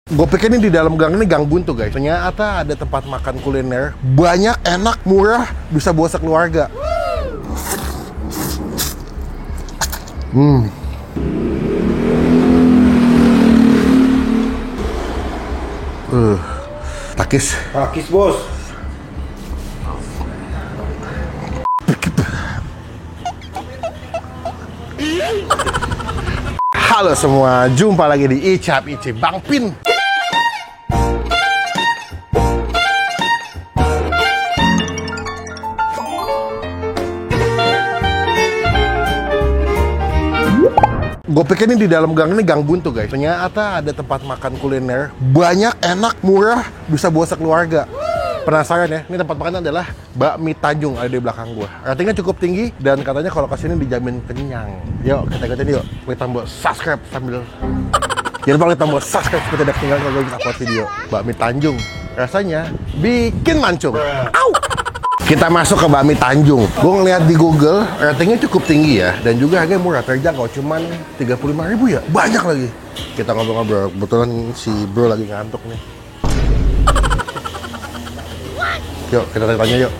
Gue pikir ini di dalam gang ini gang buntu guys. Ternyata ada tempat makan kuliner banyak, enak, murah, bisa bawa sekeluarga. Takis. Takis bos. Halo semua, jumpa lagi di Icap Ici Bang Pin. Gue pikir ini di dalam gang ini gang buntu guys. Ternyata ada tempat makan kuliner banyak, enak, murah, bisa bawa sekeluarga. Penasaran ya? Ini tempat makannya adalah Bakmi Tanjung, ada di belakang gua. Ratingnya cukup tinggi dan katanya kalau kesini dijamin kenyang. Yuk, kita ikutin yuk. Klik tombol subscribe sambil jangan lupa klik tombol subscribe supaya tidak ketinggalan kalau gue upload video. Bakmi Tanjung, rasanya bikin mancung. Au! Kita masuk ke Bakmi Tanjung. Gue ngeliat di Google, ratingnya cukup tinggi ya. Dan juga harganya murah, terjangkau. Cuman 35.000 ya? Banyak lagi. Kita ngobrol-ngobrol. Kebetulan si bro lagi ngantuk nih. Yuk, kita tanya yuk.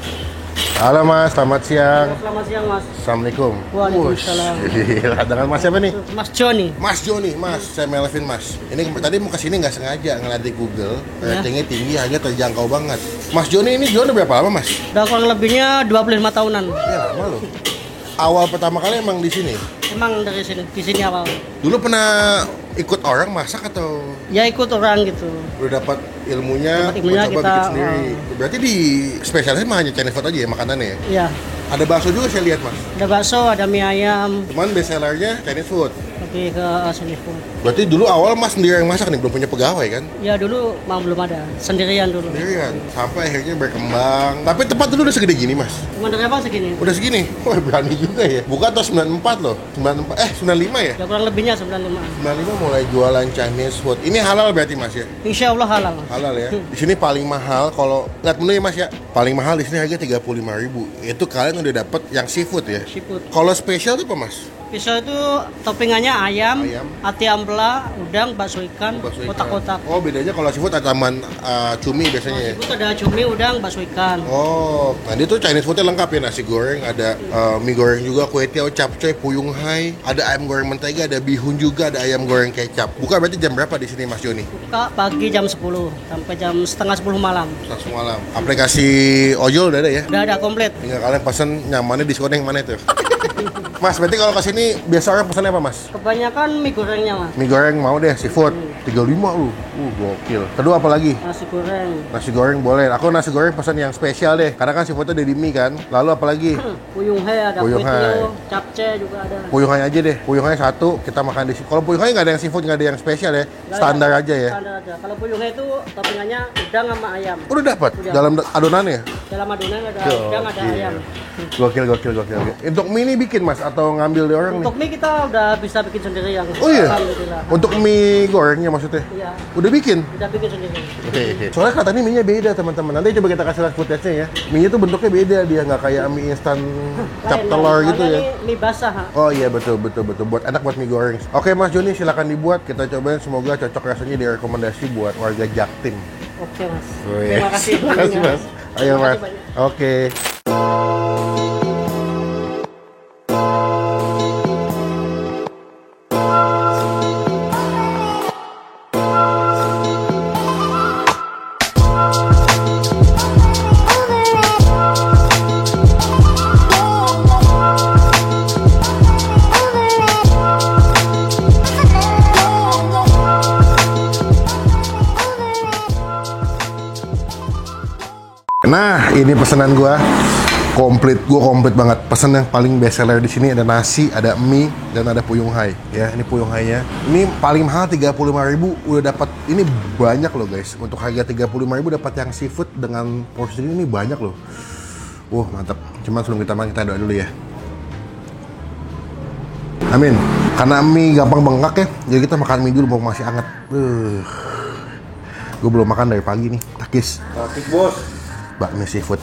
Halo mas, selamat siang. Selamat siang mas. Assalamualaikum. Waalaikumsalam. Gila, dengan mas siapa nih? Mas Joni. Mas Joni, mas. Saya Melvin mas. Ini tadi mau kesini nggak sengaja ngeliat di Google. Ratingnya tinggi, harga terjangkau banget. Mas Joni ini jual udah berapa lama mas? Udah kurang lebihnya 25 tahunan. Ya lama loh. Awal pertama kali emang di sini. Emang dari sini, di sini awal. Dulu pernah ikut orang masak atau Ya ikut orang gitu. udah dapat ilmunya, Dapat ilmunya coba kita, bikin sendiri? Berarti di spesialisnya mah hanya Chinese food aja ya makanannya ya? Iya. Ada bakso juga saya lihat mas. Ada bakso, ada mie ayam, Cuman best sellernya Chinese food. lebih ke sini pun. Berarti dulu awal mas sendiri yang masak nih, belum punya pegawai kan? Ya dulu memang belum ada, sendirian dulu. Sendirian, sampai akhirnya berkembang. Tapi tempat dulu udah segede gini mas? Cuma dari abang segini. Udah segini? Wah berani juga ya. Buka tahun 94 loh. 95 ya? Ya kurang lebihnya 95. 95 mulai jualan Chinese food. Ini halal berarti mas ya? Insya Allah halal. Halal ya. Di sini paling mahal kalau lihat menu ya mas ya. Paling mahal di sini harga 35.000. Itu kalian udah dapet yang seafood ya. Seafood. Kalau spesial itu apa mas? Pisau itu toppingannya ayam, Ayam. ati ampela, udang, bakso ikan, Bakso ikan. kotak-kotak. Oh bedanya kalau seafood ada tambahan cumi biasanya ya. Seafood ada cumi, udang, bakso ikan. Oh, nah dia tuh Chinese foodnya lengkap ya, nasi goreng, ada mie goreng juga, kue tiao, capcay, puyung hai, ada ayam goreng mentega, ada bihun juga, ada ayam goreng kecap. Buka berarti jam berapa di sini Mas Joni? Buka pagi jam 10 sampai jam setengah 10 malam. Langsung malam. Aplikasi ojol udah ada ya? Udah ada komplit. Tinggal kalian pesen nyamannya diskon yang mana itu? Mas, berarti kalau kesini biasa orang pesannya apa Mas? Kebanyakan mie gorengnya mas. Mie goreng mau deh, seafood 35 lu. Gokil. Kedua apa lagi? Nasi goreng. Nasi goreng boleh. Aku nasi goreng pesan yang spesial deh. Karena kan seafoodnya ada di mie kan. Lalu apa lagi? Puyung hai ada, Puyung hai. kuitio, capcay juga ada. Puyung hai aja deh. Puyung hai satu, kita makan di sini. Kalau puyung hai nggak ada yang seafood, nggak ada yang spesial ya. Nggak Standar ada. aja ya. Standar aja. Kalau puyung hai itu toppingannya udang sama ayam. Udah dapat Udah. dalam adonannya. Dalam adonan ada Gokil. udang, ada ayam. Gokil. Untuk mie ini bikin Mas atau ngambil di orang nih? Untuk mie kita udah bisa bikin sendiri yang. Oh iya. Alhamdulillah. Untuk mie gorengnya maksudnya? Iya. Udah bikin? Udah bikin sendiri. Soalnya katanya mie-nya beda teman-teman. Nanti coba kita kasih lihat footage-nya ya. Mie-nya tuh bentuknya beda, dia nggak kayak mie instan cap Lain, telur lain. gitu Soalnya ya. ini mie basah. Ha? Oh iya betul. Buat enak buat mie goreng. Oke Mas Joni silakan dibuat. Kita cobain semoga cocok rasanya direkomendasi buat warga Jaktim. Oke mas. Wih. Terima kasih. Terima kasih Mas. Ayo Terima Mas. kasih banyak. Oke. Nah, ini pesanan gua komplit banget. Pesan yang paling best seller di sini ada nasi, ada mie, dan ada puyung hai. Ya, ini puyung hai-nya. Ini paling mahal 35.000 udah dapat. Ini banyak loh guys. Untuk harga 35.000 dapat yang seafood dengan porsi ini banyak loh. Mantap. Cuman sebelum kita makan kita doa dulu ya. Amin. Karena mie gampang bengkak ya, jadi kita makan mie dulu mau masih hangat. Gue belum makan dari pagi nih. Takis. Takis bos. Bakmi seafood.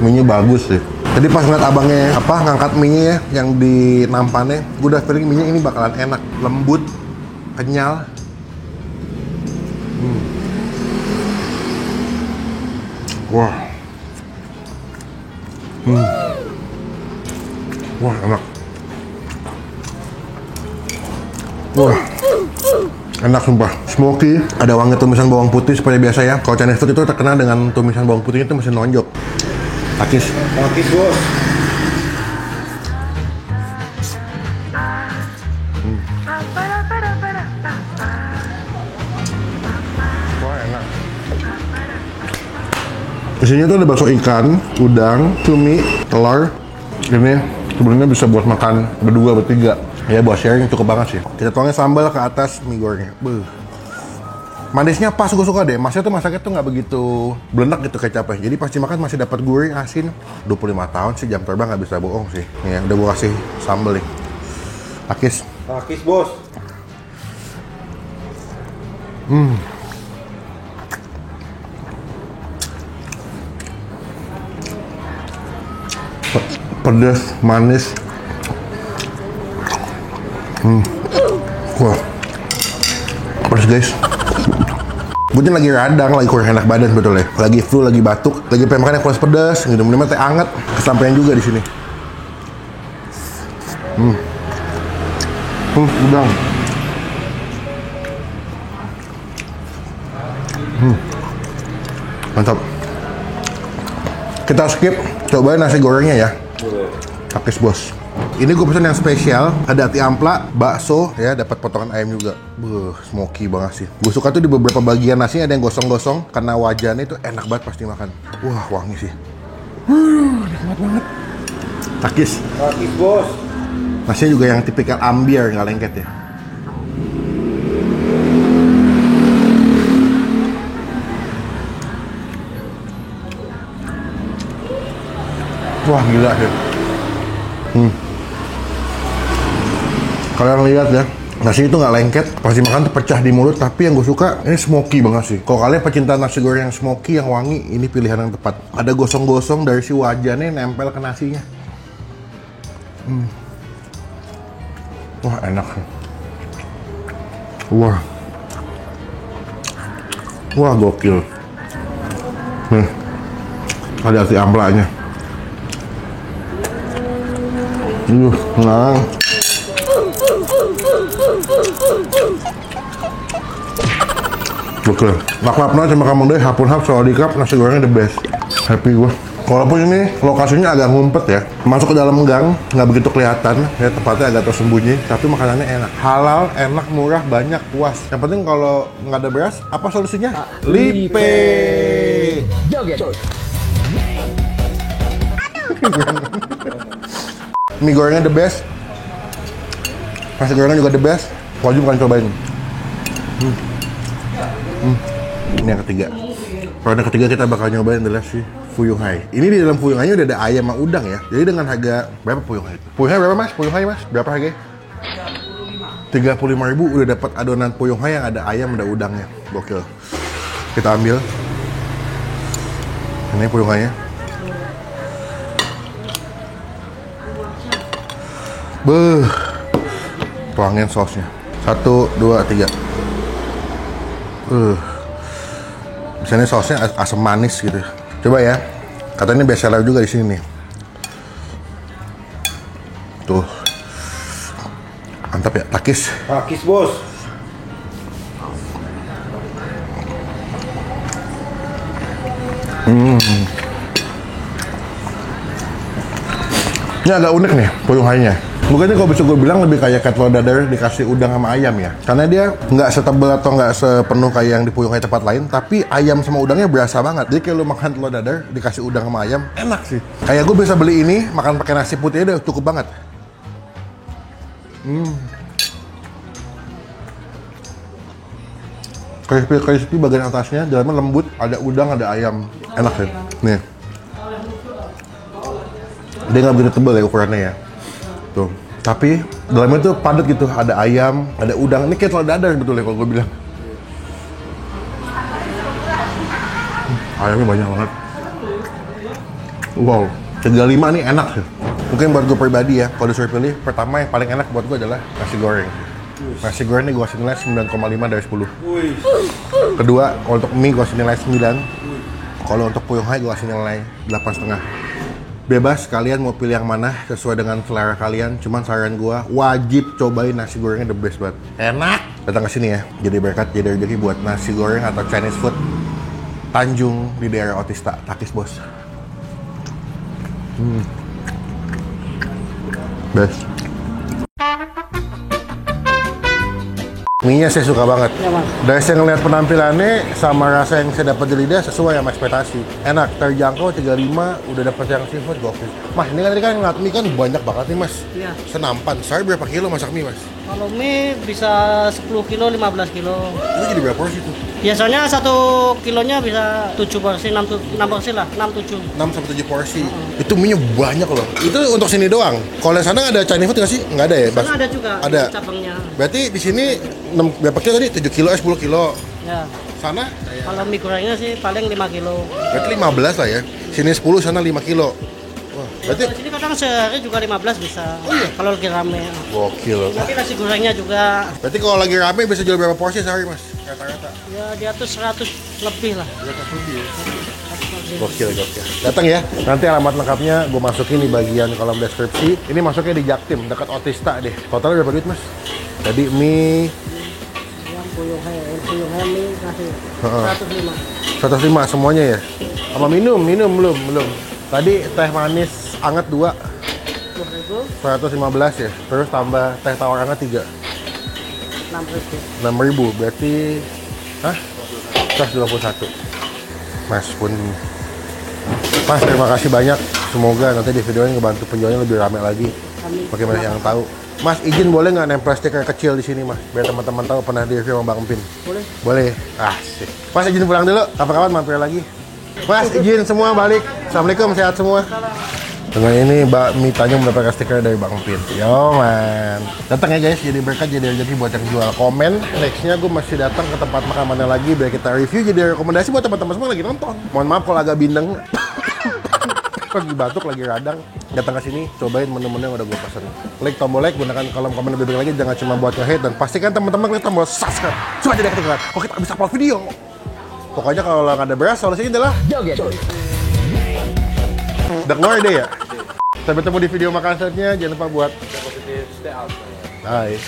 Mie-nya bagus sih. Jadi pas ngeliat abangnya ngangkat mie-nya ya, yang di nampannya, gue udah feeling mie-nya ini bakalan enak, lembut, kenyal. Wah. Wah, enak. Wah. Enak sumpah. Smoky, ada wangi tumisan bawang putih seperti biasa ya. Kalau Chinese food itu terkenal dengan tumisan bawang putihnya itu masih nonjok. Takis. Takis, Bos. Wah, enak. Isinya tuh ada bakso ikan, udang, cumi, telur. Ini sebenarnya bisa buat makan berdua, bertiga. Ya buat sharing cukup banget sih. Kita tuangnya sambal ke atas mie gorengnya. Manisnya pas, gue suka deh. Masnya tuh masaknya tuh nggak begitu belenak gitu kecapnya. Jadi pasti makan masih dapat gurih, asin. 25 tahun sih, jam terbang nggak bisa bohong sih. Nih ya, udah gue kasih sambal nih. Takis. Takis, Bos. Pedas, manis. Wah, pedas guys. Gue lagi radang, lagi kurang enak badan betul ya. Lagi flu, lagi batuk, lagi pengen makan yang pedas, gitu. Mending teh anget, kesampaian juga di sini. Udang. Mantap. Kita skip, cobain nasi gorengnya ya. Takis, Bos. Ini gue pesen yang spesial, ada ati ampla, bakso, ya dapat potongan ayam juga. Smoky banget sih. Gue suka tuh di beberapa bagian nasi ada yang gosong-gosong, karena wajannya itu enak banget pasti makan. Wah, wangi sih. Nikmat banget. Takis. Takis, Bos. Nasinya juga yang tipikal ambiar, nggak lengket ya. Wah, gila sih. Kalian lihat ya, nasi itu nggak lengket, pasti makan tuh pecah di mulut. Tapi yang gue suka ini smoky banget sih. Kalau kalian pecinta nasi goreng yang smoky, yang wangi, ini pilihan yang tepat. Ada gosong-gosong dari si wajannya nempel ke nasinya. Wah, enak sih. Wah, gokil. Nih, ada si amplanya. Tenang. Oke, lap-lapnya sama kamu deh, hapun-hap soal di cup, nasi gorengnya the best. Happy gue. Walaupun ini lokasinya agak ngumpet ya, masuk ke dalam gang, nggak begitu kelihatan, ya tempatnya agak tersembunyi, tapi makanannya enak. Halal, enak, murah, banyak, puas. Yang penting kalau nggak ada beras, apa solusinya? Lipe! Joget. Mie gorengnya the best, nasi gorengnya juga the best, wajib kan cobain. Ini yang ketiga. Kalau yang ketiga kita bakal nyobain adalah si Fuyung Hai. Ini di dalam Fuyung Hai udah ada ayam sama udang ya. Jadi dengan harga berapa Fuyung Hai? Fuyung Hai berapa, Mas? Fuyung Hai, Mas? Berapa harganya? 35.000 udah dapat adonan Fuyung Hai yang ada ayam, ada udangnya. Gokil. Kita ambil. Ini Fuyung Hai-nya. Tuangin sausnya. 1, 2, 3. Misalnya sausnya asam manis gitu. Coba ya. Katanya best seller juga di sini nih. Tuh. Mantap ya, takis. Takis, Bos. Ini agak unik nih, Fuyung Hai-nya. Mungkin kalau bisa gue bilang lebih kayak telur dadar dikasih udang sama ayam ya. Karena dia nggak setebal atau nggak sepenuh kayak yang di Fuyung Hai tempat lain, tapi ayam sama udangnya berasa banget. Jadi kalau lu makan telur dadar dikasih udang sama ayam, enak sih. Kayak gue bisa beli ini, makan pakai nasi putihnya udah cukup banget. Crispy bagian atasnya, dalamnya lembut, ada udang, ada ayam. Enak sih. Nih. Dia nggak begitu tebal ya ukurannya ya. Tuh. Tapi dalamnya tuh padat gitu, ada ayam, ada udang. Ini kayak telur dadar betul ya kalau gue bilang. Ayamnya banyak banget. Wow. 35 nih enak sih. Mungkin buat gue pribadi ya, kalau disuruh pilih, pertama yang paling enak buat gue adalah nasi goreng. Nasi goreng ini gue kasih nilai 9,5 dari 10. Wih. Kedua, kalau untuk mie gue kasih nilai 9. Kalau untuk puyuh hai gue kasih nilai 8,5. Bebas kalian mau pilih yang mana sesuai dengan selera kalian. Cuman saran gue wajib cobain nasi gorengnya the best banget. Enak. Datang ke sini ya. Jadi berkat, jadi rezeki buat nasi goreng atau Chinese food Tanjung di daerah Otista, Takis bos. Best. Mie-nya saya suka banget. Ya, Mas. Dari saya ngeliat penampilannya sama rasa yang saya dapat di lidah sesuai sama ekspektasi. Enak, terjangkau 35, udah dapat yang seafood gokil. Mas, ini kan tadi kan ngeliat mie kan banyak banget nih mas. Iya. Senampan. Saya berapa kilo masak mie mas? Kalau mie bisa 10 kilo, 15 kilo. Itu jadi berapa porsi tuh? Biasanya 1 kilonya bisa 7 porsi, 6 porsi lah, 6-7. 6 sampai 7 porsi. Itu mie-nya banyak loh. Itu untuk sini doang. Kalau di sana ada Chinese food nggak sih? Nggak ada ya, Bas? Sana ada juga, Ada. cabangnya. Berarti di sini berapa kilo tadi? 7 kilo, 10 kilo. Ya. Sana? Kalau mie gorengnya sih paling 5 kilo. Berarti 15 lah ya. Sini 10, sana 5 kilo. Wah, berarti Kalau sini kadang sehari juga 15 bisa. Oh iya? Kalau lagi rame. gokil. Tapi nasi gorengnya juga Berarti kalau lagi rame bisa jual berapa porsi sehari mas? Rata-rata. ya di atas 100 lebih lah. Gokil. Datang ya. Nanti alamat lengkapnya gue masukin di bagian kolom deskripsi. Ini masuknya di Jaktim, dekat Otista deh. Totalnya berapa duit mas? Tadi mie Yang puyuh mie nasi Heeh. 105. 105 semuanya ya? Sama minum belum. Tadi teh manis anget 2 10.000, 115 ya. Terus tambah teh tawar anget 3 6.000. 6.000 berarti hah? 121. Mas pun Mas terima kasih banyak. Semoga nanti di video ini ngebantu penjualnya lebih ramai lagi. Amin. Bagaimana yang tahu. Mas izin boleh nggak nempel stiker kecil di sini mas? Biar teman-teman tahu pernah di review sama Bang Empin. Boleh. Boleh. Asik. Mas izin pulang dulu. Kapan-kapan mampir lagi. Mas izin semua balik. Assalamualaikum sehat semua. Dengan ini Mbak Mi Tanjung mendapatkan stiker dari Bang Empin. Yo man. Datang ya guys. Jadi berkat jadi rezeki buat yang jual. Komen. Nextnya gue masih datang ke tempat makan mana lagi biar kita review jadi rekomendasi buat teman-teman semua lagi nonton. Mohon maaf kalau agak bindeng. Lagi batuk, lagi radang, datang ke sini, cobain menu-menu yang udah gue pesen. Klik tombol like, gunakan kolom komen lebih banyak lagi, jangan cuma buat nge-hate, dan pastikan teman-teman klik tombol subscribe supaya tidak ketinggalan. Kok kita bisa upload video? Pokoknya kalau nggak ada beras, solusinya adalah joget. Udah keluar deh ya? Sampai ketemu di video makan selanjutnya, jangan lupa buat Bye.